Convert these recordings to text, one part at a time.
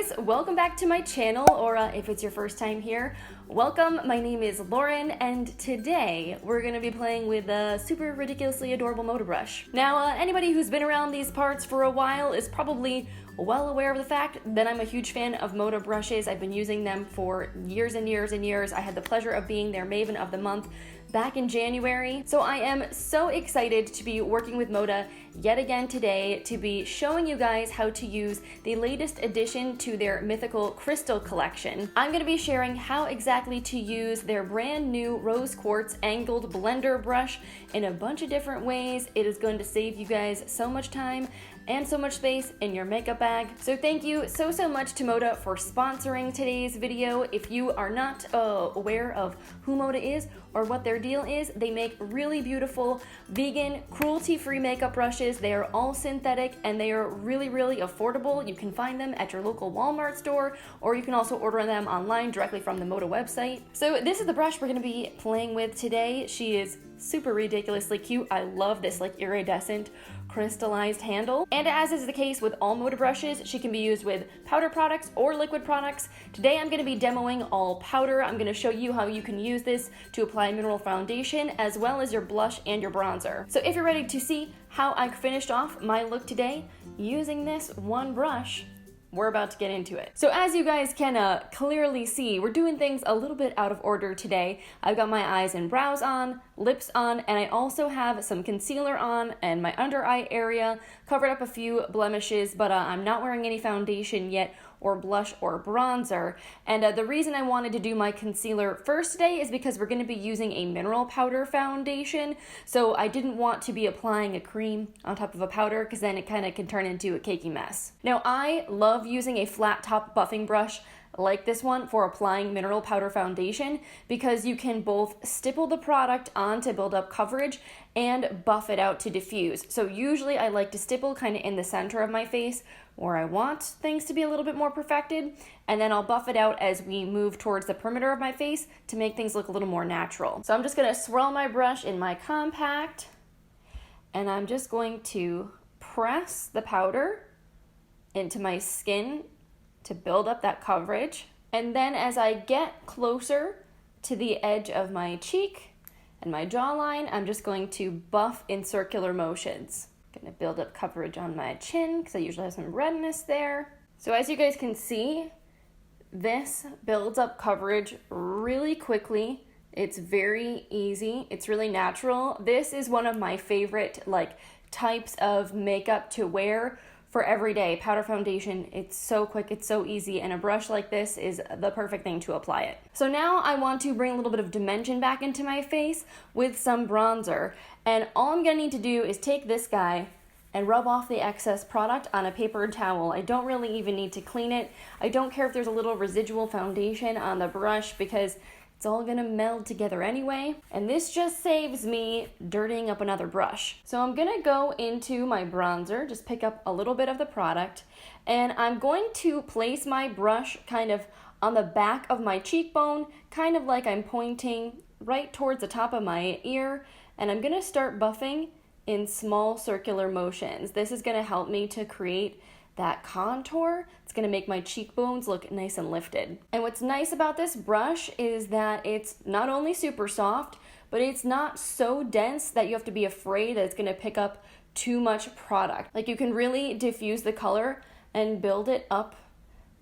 guys, welcome back to my channel, or if it's your first time here, welcome. My name is Lauren, and today we're going to be playing with a super ridiculously adorable MODA brush. Now, anybody who's been around these parts for a while is probably well aware of the fact that I'm a huge fan of MODA brushes. I've been using them for years and years and years. I had the pleasure of being their Maven of the Month back in January. So I am so excited to be working with MODA yet again today to be showing you guys how to use the latest addition to their Mythical Crystal collection. I'm going to be sharing how exactly to use their brand new Rose Quartz angled blender brush in a bunch of different ways. It is going to save you guys so much time and so much space in your makeup bag. So thank you so much to MODA for sponsoring today's video. If you are not aware of who MODA is or what their deal is, they make really beautiful, vegan, cruelty-free makeup brushes. They are all synthetic and they are really affordable. You can find them at your local Walmart store, or you can also order them online directly from the MODA website. So this is the brush we're gonna be playing with today. She is super ridiculously cute. I love this like iridescent crystallized handle. And as is the case with all MODA brushes, she can be used with powder products or liquid products. Today I'm going to be demoing all powder. I'm going to show you how you can use this to apply mineral foundation as well as your blush and your bronzer. So if you're ready to see how I finished off my look today using this one brush, we're about to get into it. So as you guys can clearly see, we're doing things a little bit out of order today. I've got my eyes and brows on, lips on, and I also have some concealer on and my under eye area, covered up a few blemishes, but I'm not wearing any foundation yet or blush or bronzer. And the reason I wanted to do my concealer first today is because we're going to be using a mineral powder foundation. So I didn't want to be applying a cream on top of a powder because then it kind of can turn into a cakey mess. Now I love using a flat top buffing brush like this one for applying mineral powder foundation because you can both stipple the product on to build up coverage and buff it out to diffuse. So usually I like to stipple kind of in the center of my face where I want things to be a little bit more perfected, and then I'll buff it out as we move towards the perimeter of my face to make things look a little more natural. So I'm just gonna swirl my brush in my compact, and I'm just going to press the powder into my skin to build up that coverage. And then as I get closer to the edge of my cheek and my jawline, I'm just going to buff in circular motions. Gonna build up coverage on my chin because I usually have some redness there. So as you guys can see, this builds up coverage really quickly. It's very easy. It's really natural. This is one of my favorite types of makeup to wear for everyday powder foundation. It's so quick, it's so easy, and a brush like this is the perfect thing to apply it. So now I want to bring a little bit of dimension back into my face with some bronzer, and all I'm gonna need to do is take this guy and rub off the excess product on a paper towel. I don't really even need to clean it. I don't care if there's a little residual foundation on the brush because it's all gonna meld together anyway. And this just saves me dirtying up another brush. So I'm gonna go into my bronzer, just pick up a little bit of the product, and I'm going to place my brush kind of on the back of my cheekbone, kind of like I'm pointing right towards the top of my ear, and I'm gonna start buffing in small circular motions. This is gonna help me to create that contour. It's gonna make my cheekbones look nice and lifted. And what's nice about this brush is that it's not only super soft, but it's not so dense that you have to be afraid that it's gonna pick up too much product. Like, you can really diffuse the color and build it up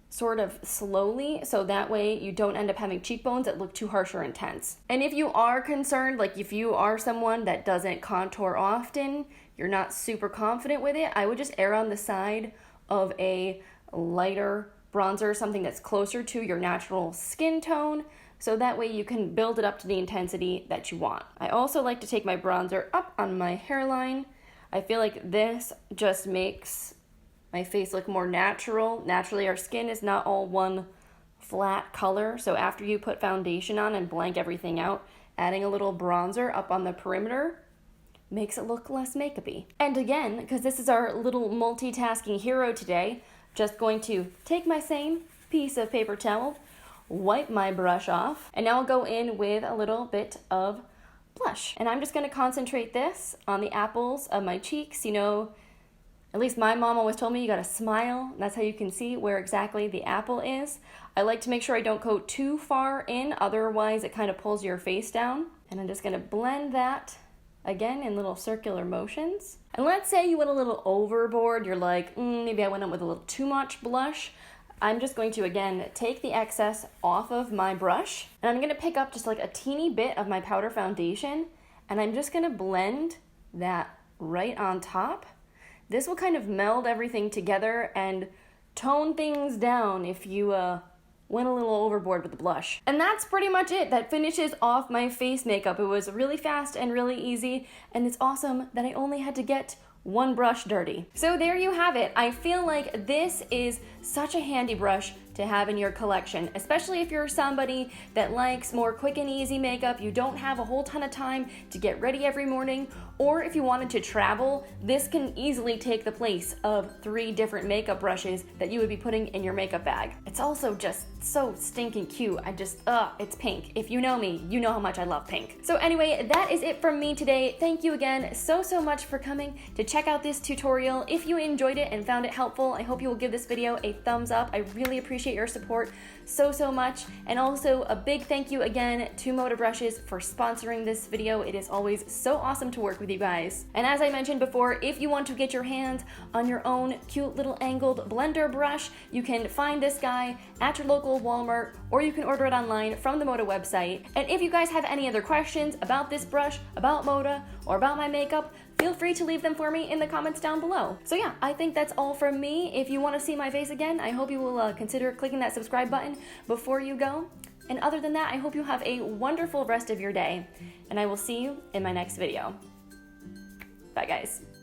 sort of slowly, so that way you don't end up having cheekbones that look too harsh or intense. And if you are concerned, like if you are someone that doesn't contour often, you're not super confident with it, I would just err on the side of a lighter bronzer, something that's closer to your natural skin tone, so that way you can build it up to the intensity that you want. I also like to take my bronzer up on my hairline. I feel like this just makes my face look more natural. Naturally, our skin is not all one flat color, so after you put foundation on and blank everything out, adding a little bronzer up on the perimeter makes it look less makeup-y. And again, because this is our little multitasking hero today, just going to take my same piece of paper towel, wipe my brush off, and now I'll go in with a little bit of blush. And I'm just going to concentrate this on the apples of my cheeks, you know, At least my mom always told me you gotta smile. That's how you can see where exactly the apple is. I like to make sure I don't go too far in, otherwise it kind of pulls your face down. And I'm just gonna blend that again in little circular motions. And let's say you went a little overboard, you're like, maybe I went in with a little too much blush. I'm just going to, again, take the excess off of my brush, and I'm gonna pick up just like a teeny bit of my powder foundation, and I'm just gonna blend that right on top. This will kind of meld everything together and tone things down if you went a little overboard with the blush. And that's pretty much it. That finishes off my face makeup. It was really fast and really easy, and it's awesome that I only had to get one brush dirty. So there you have it. I feel like this is such a handy brush to have in your collection, especially if you're somebody that likes more quick and easy makeup, you don't have a whole ton of time to get ready every morning, or if you wanted to travel, this can easily take the place of 3 different makeup brushes that you would be putting in your makeup bag. It's also just so stinking cute. It's pink. If you know me, you know how much I love pink. So anyway, that is it from me today. Thank you again so much for coming to check out this tutorial. If you enjoyed it and found it helpful, I hope you will give this video a thumbs up. I really appreciate your support so much. And also a big thank you again to MODA Brushes for sponsoring this video. It is always so awesome to work with you guys. And as I mentioned before, if you want to get your hands on your own cute little angled blender brush, you can find this guy at your local Walmart, or you can order it online from the MODA website. And if you guys have any other questions about this brush, about MODA, or about my makeup, feel free to leave them for me in the comments down below. So yeah, I think that's all from me. If you want to see my face again, I hope you will consider clicking that subscribe button before you go. And other than that, I hope you have a wonderful rest of your day, and I will see you in my next video. Bye guys.